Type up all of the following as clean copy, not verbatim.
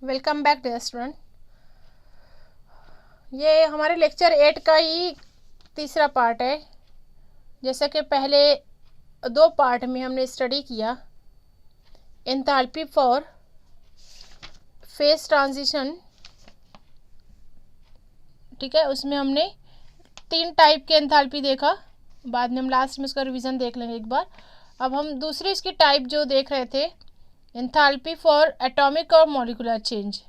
Welcome back dear student. ये हमारे lecture 8 का ही तीसरा पार्ट है। जैसा कि पहले दो पार्ट में हमने स्टडी किया एंथैल्पी फॉर फेज ट्रांजिशन, ठीक है। उसमें हमने 3 टाइप के एंथैल्पी देखा, बाद में हम लास्ट में उसका रिवीजन देख लेंगे एक बार। अब हम दूसरी इसकी टाइप जो देख रहे थे एंथैल्पी फॉर एटॉमिक और मॉलिक्यूलर चेंज,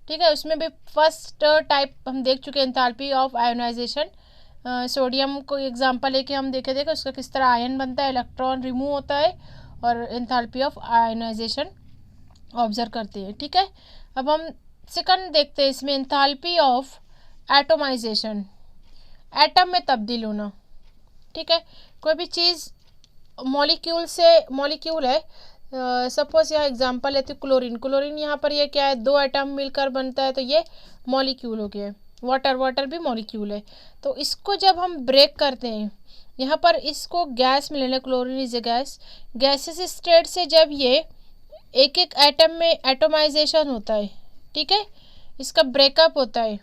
ठीक है। उसमें भी फर्स्ट टाइप हम देख चुके हैं एंथैल्पी ऑफ आयोनाइजेशन। सोडियम को एग्जांपल लेके हम देखे थे कि उसका किस तरह आयन बनता है, इलेक्ट्रॉन रिमूव होता है और एंथैल्पी ऑफ आयोनाइजेशन ऑब्जर्व करते हैं, ठीक है। अब हम सेकंड देखते हैं इसमें एंथैल्पी ऑफ एटोमाइजेशन, एटम में तब्दील होना, ठीक है। कोई भी चीज़ मॉलिक्यूल है, सपोज यहाँ एग्जांपल लेते हैं क्लोरीन यहाँ पर ये क्या है, 2 एटम मिलकर बनता है तो ये मॉलिक्यूल हो गया। वाटर भी मॉलिक्यूल है। तो इसको जब हम ब्रेक करते हैं यहाँ पर इसको गैस में लेना, chlorine is a gas. Gases state से जब ये एक एक एटम में एटोमाइजेशन होता है, ठीक है, इसका ब्रेकअप होता है,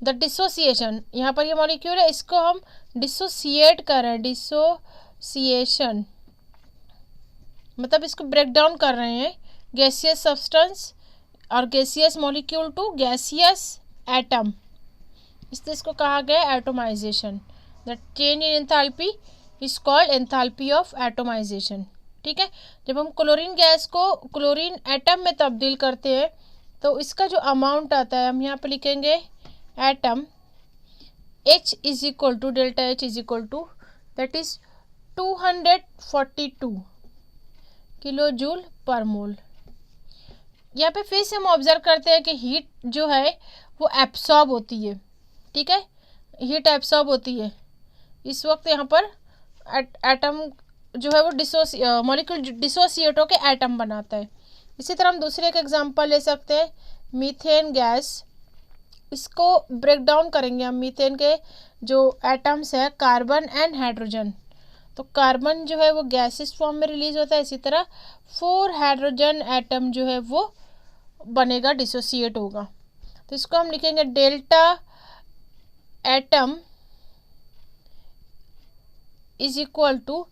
द डिसोसिएशन। यहाँ पर ये मॉलिक्यूल है, इसको हम डिसोसिएट कर रहे हैं, डिसोसिएशन मतलब इसको ब्रेक डाउन कर रहे हैं गैसियस सब्सटेंस और gaseous molecule to gaseous atom, इसलिए इसको कहा गया atomization. The change in enthalpy is called enthalpy of atomization, ठीक है। जब हम क्लोरीन गैस को क्लोरीन एटम में तब्दील करते हैं तो इसका जो अमाउंट आता है हम यहाँ पे लिखेंगे atom H is equal to delta H is equal to that is 242 kilo joule per mole. यहाँ पे फिर से हम ऑब्जर्व करते हैं कि हीट जो है वो एब्सॉर्ब होती है, ठीक है, हीट एब्सॉर्ब होती है। इस वक्त यहाँ पर एटम जो है वो मॉलिक्यूल डिसोसिएट होकर एटम बनाता है। इसी तरह हम दूसरे का एग्जांपल ले सकते हैं मीथेन गैस। इसको ब्रेक डाउन करेंगे हम, मीथेन के जो एटम्स है कार्बन एंड हाइड्रोजन, तो कार्बन जो है वो गैसेस फॉर्म में रिलीज होता है, इसी तरह 4 हाइड्रोजन एटम जो है वो बनेगा, डिसोसिएट होगा। तो इसको हम लिखेंगे delta atom is equal to,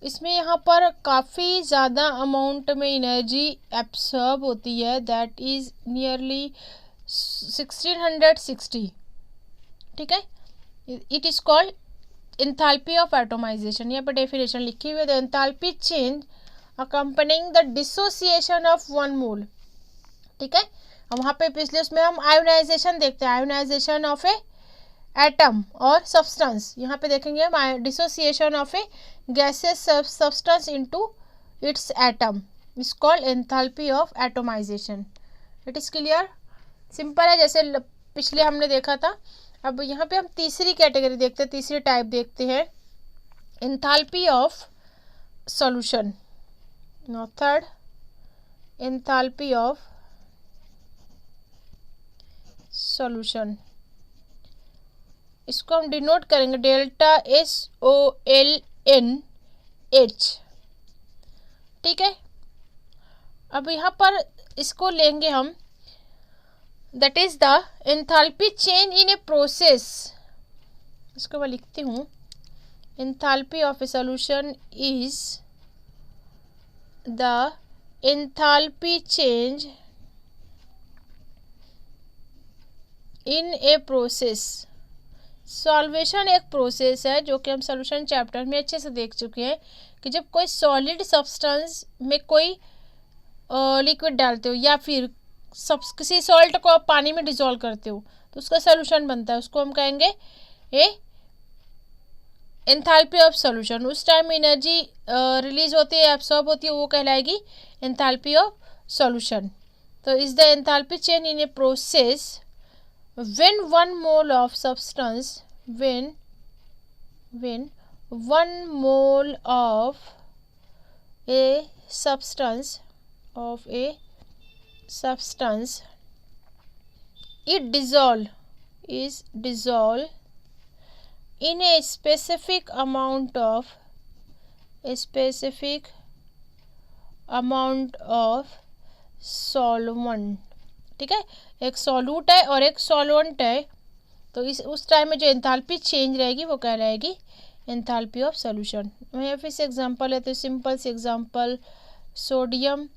इसमें यहाँ पर काफ़ी ज़्यादा अमाउंट में एनर्जी एब्सॉर्ब होती है, दैट इज नियरली 1660, ठीक है। It is called enthalpy of atomisation. यहाँ पर डेफिनेशन लिखी हुई है, the enthalpy change accompanying the dissociation of 1 मोल, ठीक है। वहाँ पे पिछले उसमें हम आयोनाइजेशन देखते हैं, आयोनाइजेशन ऑफ ए एटम और सब्सटेंस। यहाँ पे देखेंगे हम dissociation of A gases substance into its atom is called enthalpy of atomisation. It is clear, simple है जैसे पिछले हमने देखा था। अब यहाँ पे हम तीसरी कैटेगरी देखते हैं, तीसरी टाइप देखते हैं enthalpy of solution. Third enthalpy of solution, इसको हम डिनोट करेंगे डेल्टा SOLNH, ठीक है। अब यहाँ पर इसको लेंगे हम, that is the enthalpy change in a process. इसको मैं लिखती हूँ, enthalpy of A solution is the enthalpy change in a process. Solvation एक प्रोसेस है जो कि हम सॉल्यूशन चैप्टर में अच्छे से देख चुके हैं कि जब कोई सॉलिड सब्सटेंस में कोई लिक्विड डालते हो या फिर किसी सॉल्ट को आप पानी में डिसॉल्व करते हो तो उसका सॉल्यूशन बनता है, उसको हम कहेंगे ए एंथैल्पी ऑफ सॉल्यूशन। उस टाइम एनर्जी रिलीज होती है, एब्सॉर्ब होती है, वो कहलाएगी एंथैल्पी ऑफ सॉल्यूशन। तो is the enthalpy change in a process when 1 mole of substance when 1 mole of a substance it dissolve in a specific amount of solvent, ठीक है, एक सॉल्यूट है और एक सॉल्वेंट है, तो इस उस टाइम में जो एंथैल्पी चेंज रहेगी वो क्या रहेगी, एंथैल्पी ऑफ सॉल्यूशन। मैं फिर से एग्जांपल लेते हैं, सिंपल से एग्जांपल, सोडियम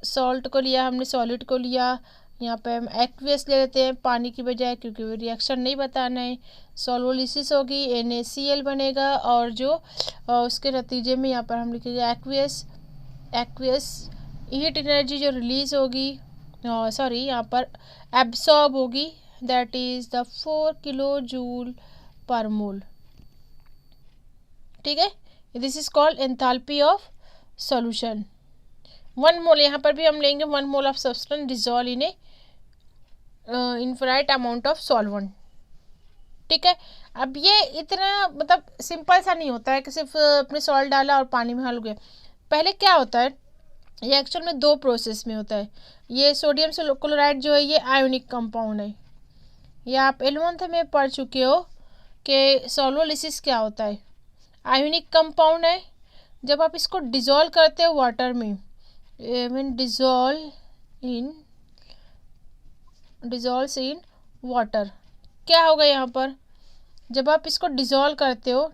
सॉल्ट को लिया हमने, सॉलिड को लिया, यहाँ पे हम एक्वियस ले लेते हैं पानी की बजाय, क्योंकि वो रिएक्शन नहीं बताना है। सॉल्वोलिसिस होगी, NaCl बनेगा, और जो उसके नतीजे में यहाँ पर हम लिखेंगे एक्वियस। एक्वियस हीट एनर्जी जो रिलीज होगी, सॉरी यहाँ पर एब्सॉर्ब होगी, that is the 4 kilo joule per mole. ठीक है, this is called enthalpy of solution. 1 mole, यहाँ पर भी हम लेंगे 1 mole of substance dissolve in a infinite amount of solvent. ठीक है, अब ये इतना मतलब सिंपल सा नहीं होता है कि सिर्फ अपने सॉल्ट डाला और पानी में हल गया। पहले क्या होता है, ये एक्चुअल में 2 प्रोसेस में होता है। ये सोडियम से क्लोराइड जो है ये आयोनिक कंपाउंड है। ये आप 11th में पढ़ चुके हो कि सॉल्वोलिसिस क्या होता है, आयोनिक कंपाउंड है। जब आप इसको डिजॉल्व करते हो वाटर में, मीन डिजॉल्व इन वाटर, क्या होगा यहाँ पर, जब आप इसको डिजॉल्व करते हो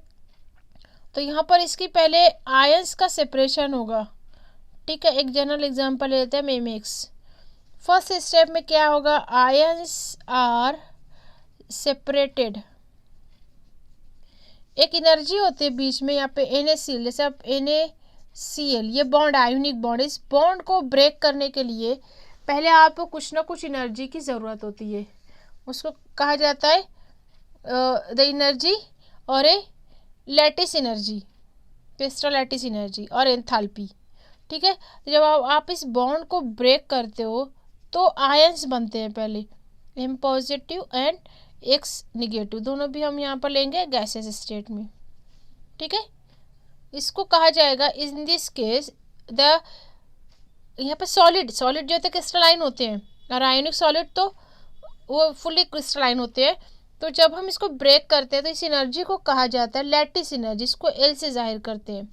तो यहाँ पर इसकी पहले आयंस का सेपरेशन होगा। ठीक है, एक जनरल एग्जांपल लेते हैं मेमिक्स। फर्स्ट स्टेप में क्या होगा, आयंस आर सेपरेटेड, एक एनर्जी होती है बीच में, यहाँ पे NaCl, जैसे आप NaCl, ये बॉन्ड आयोनिक बॉन्ड, इस बॉन्ड को ब्रेक करने के लिए पहले आपको कुछ ना कुछ एनर्जी की ज़रूरत होती है, उसको कहा जाता है द एनर्जी और a lattice energy, crystal lattice energy और एंथैल्पी। ठीक है, जब आप इस बॉन्ड को ब्रेक करते हो तो आयंस बनते हैं, पहले M positive and X negative, दोनों भी हम यहाँ पर लेंगे गैसेस स्टेट में। ठीक है, इसको कहा जाएगा इन दिस केस द, यहाँ पर सॉलिड जो होते हैं क्रिस्टलाइन होते हैं, और आयोनिक सॉलिड तो वो फुली क्रिस्टलाइन होते हैं। तो जब हम इसको ब्रेक करते हैं तो इस एनर्जी को कहा जाता है लैटिस एनर्जी, इसको L से जाहिर करते हैं,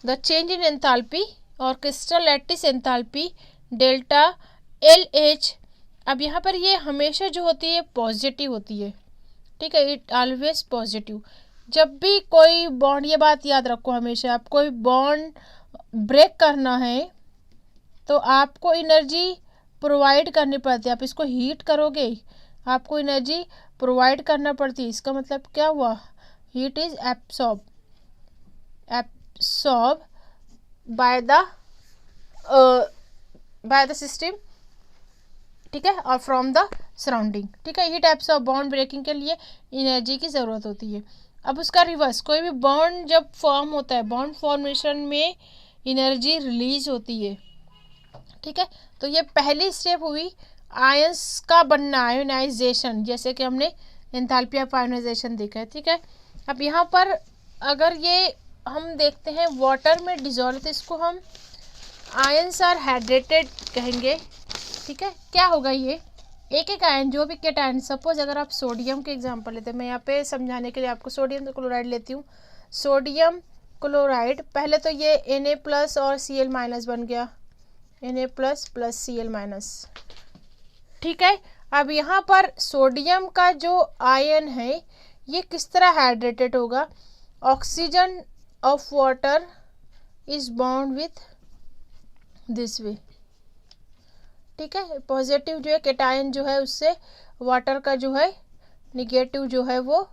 द चेंज इन एंथैल्पी और crystal lattice enthalpy delta LH। अब यहाँ पर ये हमेशा जो होती है पॉजिटिव होती है। ठीक है, इट ऑलवेज पॉजिटिव। जब भी कोई बॉन्ड, ये बात याद रखो हमेशा, आप कोई बॉन्ड ब्रेक करना है तो आपको एनर्जी प्रोवाइड करनी पड़ती है। आप इसको हीट करोगे, आपको एनर्जी प्रोवाइड करना पड़ती है। इसका मतलब क्या हुआ, heat is absorb by the system. ठीक है, और फ्रॉम द सराउंडिंग। ठीक है, हीट एब्सॉर्ब, बॉन्ड ब्रेकिंग के लिए एनर्जी की ज़रूरत होती है। अब उसका रिवर्स, कोई भी बॉन्ड जब फॉर्म होता है, बॉन्ड फॉर्मेशन में एनर्जी रिलीज होती है। ठीक है, तो ये पहली स्टेप हुई आयंस का बनना, आयोनाइजेशन, जैसे कि हमने एंथैल्पी ऑफ आयोनाइजेशन देखा है। ठीक है, अब यहाँ पर अगर ये हम देखते हैं वाटर में डिजॉल्व, तो इसको हम आयंस आर हाइड्रेटेड कहेंगे। ठीक है, क्या होगा, ये एक एक आयन, जो भी केटायन, सपोज अगर आप सोडियम के एग्जांपल लेते हैं, मैं यहाँ पे समझाने के लिए आपको सोडियम क्लोराइड लेती हूँ। सोडियम क्लोराइड, पहले तो ये Na+ और Cl- बन गया, Na+ + Cl-। ठीक है, अब यहाँ पर सोडियम का जो आयन है ये किस तरह हाइड्रेटेड होगा, oxygen of water is bond with this way. ठीक है, पॉजिटिव जो है केटायन जो है उससे वाटर का जो है निगेटिव जो है वो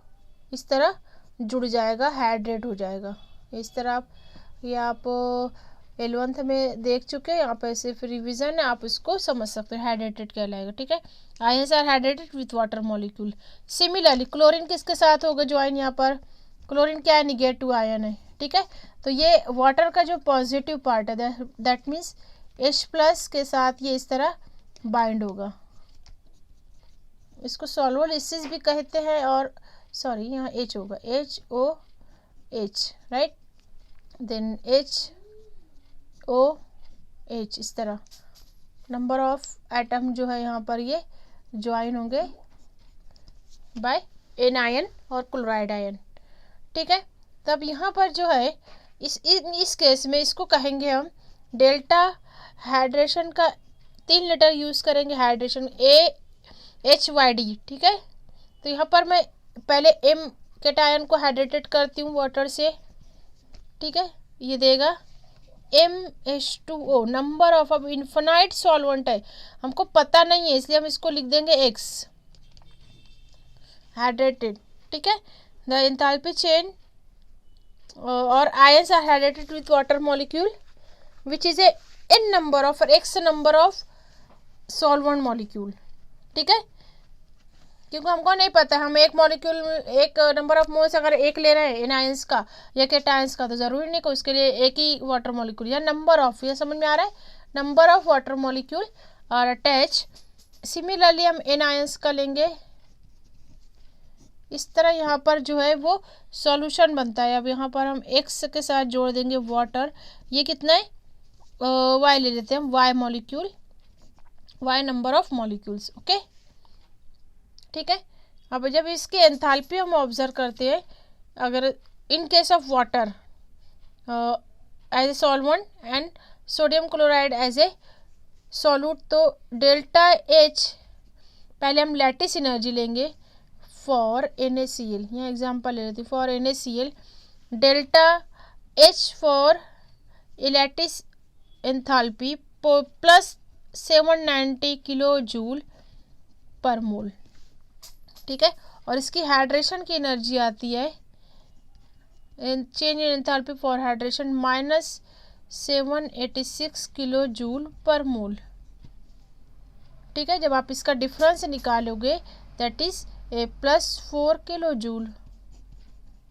इस तरह जुड़ जाएगा, हाइड्रेट हो जाएगा। इस तरह आप 11th में देख चुके हैं, यहाँ पे सिर्फ रिवीजन है, आप इसको समझ सकते हैं, हाइड्रेटेड कहलाएगा। ठीक है, ions are hydrated with water molecule. Similarly chlorine किसके साथ होगा ज्वाइन, यहाँ पर क्लोरीन क्या है, निगेटिव आयन है। ठीक है, तो ये वाटर का जो पॉजिटिव पार्ट है दैट मीन्स H+ के साथ ये इस तरह बाइंड होगा, इसको सॉल्वोलिसिस भी कहते हैं, और सॉरी यहाँ H होगा, HOH, राइट, देन HOH, इस तरह नंबर ऑफ एटम जो है यहाँ पर ये ज्वाइन होंगे बाय एनायन और क्लोराइड आयन। ठीक है, तब यहाँ पर जो है इस केस में इसको कहेंगे हम डेल्टा हाइड्रेशन का 3 लीटर यूज़ करेंगे हाइड्रेशन AHYD, ठीक है। तो यहाँ पर मैं पहले M कैटायन को हाइड्रेटेड करती हूँ वाटर से, ठीक है। ये देगा MH2O, नंबर ऑफ, अब इन्फिनाइट सॉल्वेंट है, हमको पता नहीं है इसलिए हम इसको लिख देंगे X हाइड्रेटेड, ठीक है। द एंथैल्पी चेंज और ions are hydrated with water molecule which is a n number of x number of solvent molecule, ठीक है। क्योंकि हमको नहीं पता, हम एक मॉलिक्यूल एक नंबर ऑफ मोल्स अगर एक ले रहे हैं इन आयंस का या कैटायंस का, तो ज़रूरी नहीं कि उसके लिए एक ही वाटर मॉलिक्यूल या नंबर ऑफ, ये समझ में आ रहा है, नंबर ऑफ वाटर मॉलिक्यूल और अटैच। सिमिलरली हम एन आयंस का लेंगे, इस तरह यहाँ पर जो है वो सॉल्यूशन बनता है। अब यहाँ पर हम x के साथ जोड़ देंगे वाटर, ये कितना है y ले लेते हैं हम, y molecule, y number of molecules, okay, ठीक है। अब जब इसकी एंथैल्पी हम ऑब्जर्व करते हैं, अगर in case of water as a solvent and sodium chloride as a solute, तो डेल्टा H पहले हम लैटिस एनर्जी लेंगे फॉर NaCl, यहाँ एग्जांपल ले लेते हैं, for NaCl delta H for lattice enthalpy plus 790 kilo joule per mole, ठीक है। और इसकी हाइड्रेशन की एनर्जी आती है, change in enthalpy for hydration minus 786 kilo joule per mole, ठीक है। जब आप इसका डिफरेंस निकालोगे that is a plus 4 kilo joule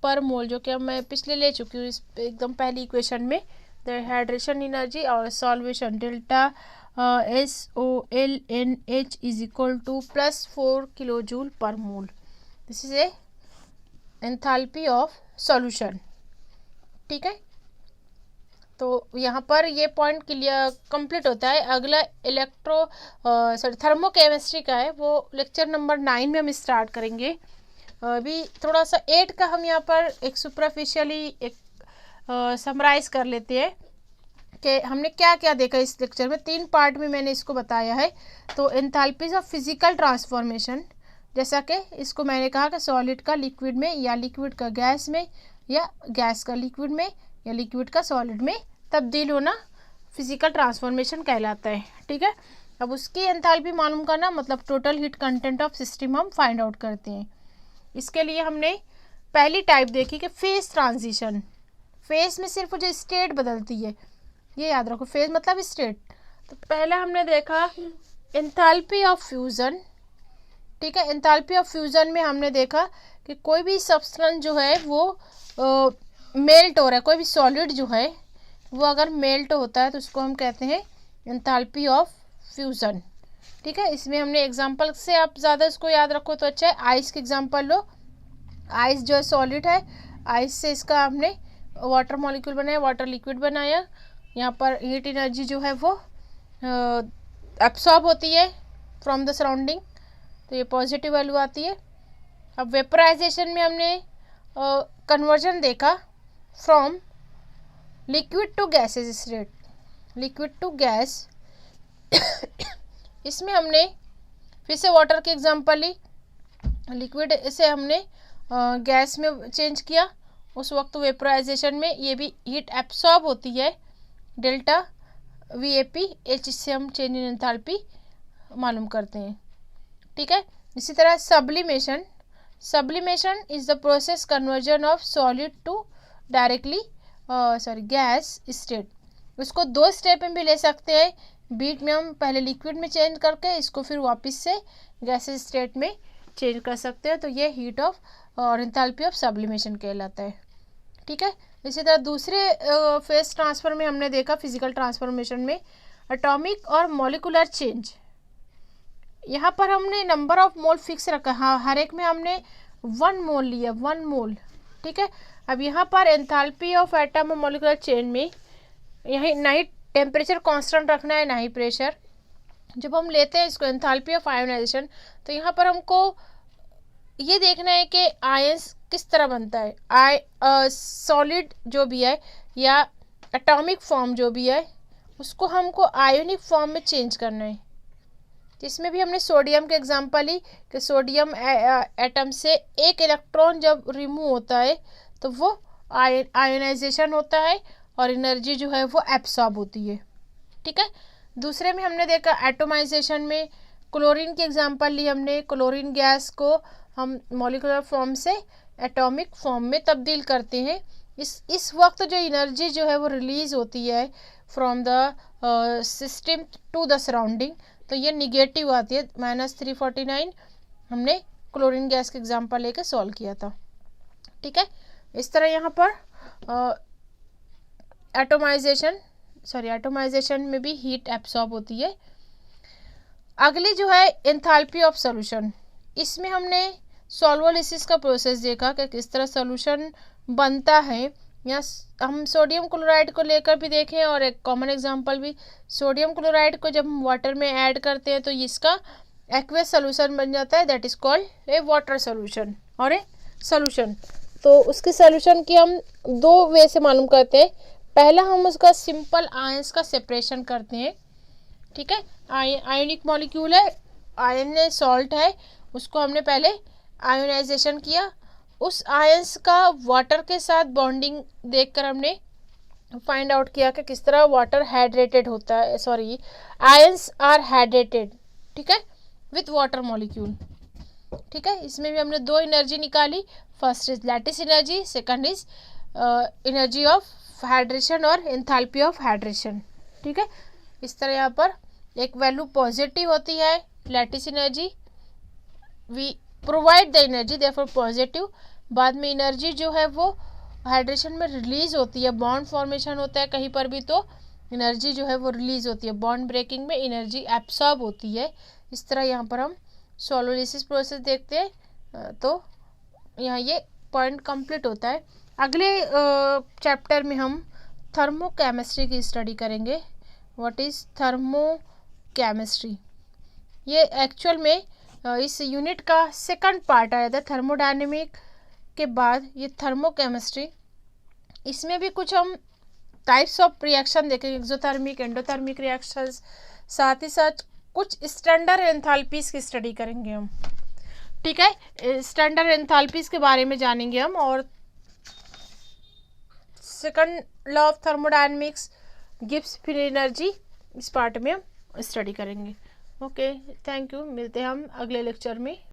per mole, जो कि अब मैं पिछले ले चुकी हूँ इस एकदम पहली इक्वेशन में। द हाइड्रेशन एनर्जी और solvation delta SOLNH is equal two plus 4 kilo joule per mole, this is a enthalpy of solution, ठीक है। तो यहाँ पर ये पॉइंट क्लियर कंप्लीट होता है। अगला थर्मोकेमिस्ट्री का है, वो लेक्चर नंबर 9 में हम स्टार्ट करेंगे। अभी थोड़ा सा 8 का हम यहाँ पर एक सुपरफिशियली एक समराइज कर लेते हैं कि हमने क्या क्या देखा इस लेक्चर में। 3 पार्ट में मैंने इसको बताया है। तो एंथैल्पीज ऑफ फिजिकल ट्रांसफॉर्मेशन, जैसा कि इसको मैंने कहा कि सॉलिड का लिक्विड में या लिक्विड का गैस में या गैस का लिक्विड में या लिक्विड का सॉलिड में तब्दील होना फिजिकल ट्रांसफॉर्मेशन कहलाता है, ठीक है। अब उसकी एंथैल्पी मालूम करना मतलब total heat content of system हम फाइंड आउट करते हैं। इसके लिए हमने पहली टाइप देखी कि फेज ट्रांजिशन, फेज में सिर्फ जो स्टेट बदलती है, ये याद रखो, फेज मतलब स्टेट। तो पहला हमने देखा एंथैल्पी ऑफ फ्यूज़न, ठीक है। एंथैल्पी ऑफ फ्यूज़न में हमने देखा कि कोई भी सब्सटेंस जो है वो मेल्ट हो रहा है, कोई भी सॉलिड जो है वो अगर मेल्ट होता है तो उसको हम कहते हैं एंथैल्पी ऑफ फ्यूज़न, ठीक है। इसमें हमने एग्जांपल से आप ज़्यादा इसको याद रखो तो अच्छा है। आइस के एग्जांपल लो, आइस जो है सॉलिड है, आइस से इसका हमने वाटर मॉलिक्यूल बनाया, वाटर लिक्विड बनाया। यहाँ पर हीट एनर्जी जो है वो एब्सॉर्ब होती है फ्रॉम द सराउंडिंग, तो ये पॉजिटिव वैल्यू आती है। अब वेपराइजेशन में हमने कन्वर्जन देखा from liquid to gases state, liquid to gas. इसमें हमने फिर से वाटर की एग्जांपल ली, लिक्विड से हमने गैस में चेंज किया, उस वक्त वेपराइजेशन में ये भी हीट एब्सॉर्ब होती है, डेल्टा VAPH, इससे हम चेंज इन एंथैल्पी मालूम करते हैं, ठीक है। इसी तरह sublimation, sublimation is the process conversion of solid to directly gas state. उसको 2 स्टेप में भी ले सकते हैं, बीट में हम पहले लिक्विड में चेंज करके इसको फिर वापस से गैसेस स्टेट में चेंज कर सकते हैं। तो ये हीट ऑफ और एंथैल्पी ऑफ सब्लिमेशन कहलाता है, ठीक है। इसी तरह दूसरे फेज ट्रांसफर में हमने देखा फिजिकल ट्रांसफॉर्मेशन में एटॉमिक और मॉलिकुलर चेंज। यहाँ पर हमने नंबर ऑफ मोल फिक्स रखा, हाँ, हर एक में हमने 1 मोल लिया, 1 मोल, ठीक है। अब यहाँ पर एंथैल्पी ऑफ एटम और मॉलिकुलर चेंज में यही ना ही टेम्परेचर कांस्टेंट रखना है ना ही प्रेशर। जब हम लेते हैं इसको एंथैल्पी ऑफ आयोनाइजेशन, तो यहाँ पर हमको ये देखना है कि आयंस किस तरह बनता है, सॉलिड जो भी है या एटॉमिक फॉर्म जो भी है उसको हमको आयोनिक फॉर्म में चेंज करना है। इसमें भी हमने सोडियम के एग्जांपल ली कि सोडियम एटम से एक इलेक्ट्रॉन जब रिमूव होता है तो वो आयोनाइजेशन होता है और एनर्जी जो है वो एब्सॉर्ब होती है। ठीक है। दूसरे में हमने देखा एटोमाइजेशन में क्लोरीन की एग्जांपल ली हमने। क्लोरीन गैस को हम मॉलिक्यूलर फॉर्म से एटॉमिक फॉर्म में तब्दील करते हैं। इस वक्त जो एनर्जी जो है वो रिलीज होती है from the system to the surrounding, तो ये निगेटिव आती है, -349। हमने क्लोरीन गैस के एग्जांपल लेके सॉल्व किया था। ठीक है। इस तरह यहाँ पर एटोमाइजेशन में भी हीट एब्सॉर्ब होती है। अगली जो है एंथैल्पी ऑफ सॉल्यूशन। इसमें हमने सॉल्वोलिसिस का प्रोसेस देखा कि किस तरह सॉल्यूशन बनता है। या हम सोडियम क्लोराइड को लेकर भी देखें और एक कॉमन एग्जांपल भी, सोडियम क्लोराइड को जब हम वाटर में ऐड करते हैं तो इसका एक्वेस सॉल्यूशन बन जाता है, that is called a water solution और ए सॉल्यूशन। तो उसके सॉल्यूशन की हम दो वे से मालूम करते हैं। पहला हम उसका सिंपल आयंस का सेपरेशन करते हैं। ठीक है। आयोनिक मॉलिक्यूल है, आयन सॉल्ट है, उसको हमने पहले आयोनाइजेशन किया। उस आयंस का वाटर के साथ बॉन्डिंग देखकर हमने फाइंड आउट किया कि किस तरह वाटर हाइड्रेटेड होता है, सॉरी आयंस आर हाइड्रेटेड, ठीक है, विथ वाटर मॉलिक्यूल। ठीक है। इसमें भी हमने दो एनर्जी निकाली, first is lattice energy, second is energy of hydration और एंथैल्पी ऑफ हाइड्रेशन। ठीक है। इस तरह यहाँ पर एक वैल्यू पॉजिटिव होती है lattice energy, we provide the energy therefore positive. बाद में एनर्जी जो है वो हाइड्रेशन में रिलीज होती है, बॉन्ड फॉर्मेशन होता है कहीं पर भी तो एनर्जी जो है वो रिलीज होती है, बॉन्ड ब्रेकिंग में एनर्जी एब्सॉर्ब होती है। इस तरह यहाँ पर हम सॉल्वोलिसिस प्रोसेस देखते हैं। तो यहाँ ये पॉइंट कंप्लीट होता है। अगले चैप्टर में हम थर्मोकेमिस्ट्री की स्टडी करेंगे। What is thermochemistry? ये एक्चुअल में इस यूनिट का सेकंड पार्ट आया था थर्मोडायनेमिक के बाद ये थर्मोकेमिस्ट्री। इसमें भी कुछ हम टाइप्स ऑफ रिएक्शन देखेंगे, एक्सोथर्मिक, एंडोथर्मिक रिएक्शंस, साथ ही साथ कुछ स्टैंडर्ड एंथैल्पीज की स्टडी करेंगे हम। ठीक है। स्टैंडर्ड एंथैल्पीज के बारे में जानेंगे हम और second law of thermodynamics Gibbs free energy, इस पार्ट में हम स्टडी करेंगे। Okay, thank you. मिलते हैं हम अगले लेक्चर में।